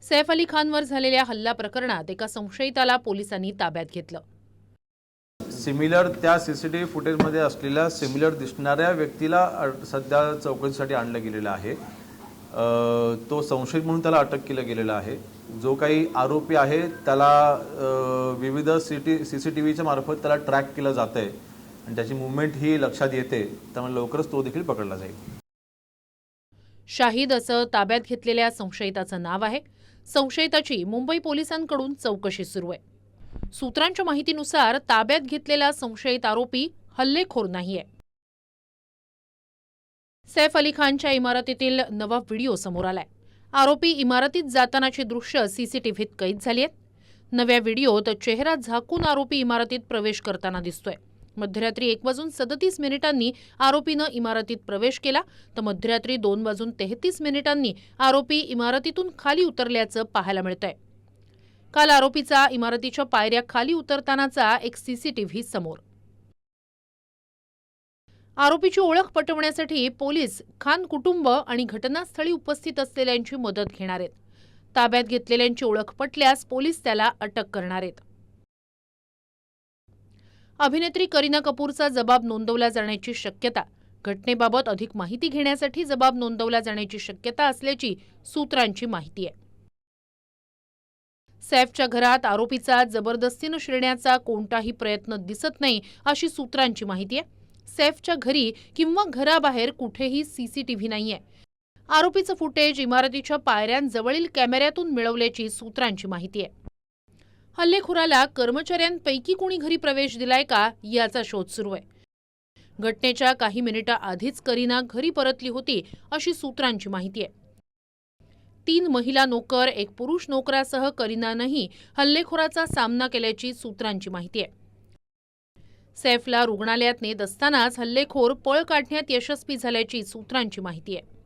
सैफ अली खानवर झालेल्या हल्ला प्रकरणात एका संशयिताला पोलिसांनी ताब्यात घेतलं। सिमिलर त्या सीसीटीव्ही फुटेजमध्ये असलेल्या सिमिलर दिसणाऱ्या व्यक्तीला सध्या चौकशीसाठी आणलं गेलेलं आहे। तो संशयित म्हणून त्याला अटक केलं गेलेलं आहे। जो काही आरोपी आहे त्याला विविध सीसीटीव्हीच्या मार्फत त्याला ट्रॅक केलं जातंय आणि त्याची मूवमेंट ही लक्षात येते, त्यामुळे लवकरच तो देखील पकडला जाईल। शाहिद असं ताब्यात घेतलेल्या संशयिताचं नाव आहे। संशयिताची मुंबई पोलिसांकडून चौकशी सुरू आहे। सूत्रांच्या माहितीनुसार ताब्यात घेतलेला संशयित आरोपी हल्लेखोर नाहीये। सैफ अली खानच्या इमारतीतील नवा व्हिडिओ समोर आलाय। आरोपी इमारतीत जातानाची दृश्य सीसीटीव्हीत कैद झाली आहेत। नव्या व्हिडिओत चेहरा झाकून आरोपी इमारतीत प्रवेश करताना दिसतोय। मध्यरात्री 1:37 आरोपीनं इमारतीत प्रवेश केला, तर मध्यरात्री 2:33 आरोपी इमारतीतून खाली उतरल्याचं पाहायला मिळतंय। काल आरोपीचा इमारतीच्या पायऱ्या खाली उतरतानाचा एक सीसीटीव्ही समोर। आरोपीची ओळख पटवण्यासाठी पोलीस खान कुटुंब आणि घटनास्थळी उपस्थित असलेल्यांची मदत घेणार आहेत। ताब्यात घेतलेल्यांची ओळख पटल्यास पोलीस त्याला अटक करणार आहेत। अभिनेत्री करीना कपूरचा जबाब नोंदवला जाण्याची शक्यता, घटनेबाबत अधिक माहिती घेण्यासाठी जबाब नोंदवला जाण्याची शक्यता असल्याची सूत्रांची माहिती आहे। सैफच्या घरात आरोपीचा जबरदस्तीनं शिरण्याचा कोणताही प्रयत्न दिसत नाही, अशी सूत्रांची माहिती आहे। सैफच्या घरी किंवा घराबाहेर कुठेही सीसीटीव्ही नाहीये। आरोपीचं फुटेज इमारतीच्या पायऱ्यांजवळील कॅमेऱ्यातून मिळवल्याची सूत्रांची माहिती आहे। हल्लेखोराला कर्मचाऱ्यांपैकी कोणी घरी प्रवेश दिलाय का याचा शोध सुरू आहे। घटनेच्या काही मिनिटांआधीच करीना घरी परतली होती, अशी सूत्रांची माहिती आहे। 3 महिला नोकर, 1 पुरुष नोकरासह करीनानंही हल्लेखोराचा सामना केल्याची सूत्रांची माहिती आहे। सैफला रुग्णालयात नेत असतानाच हल्लेखोर पळ काढण्यात यशस्वी झाल्याची सूत्रांची माहिती आहे।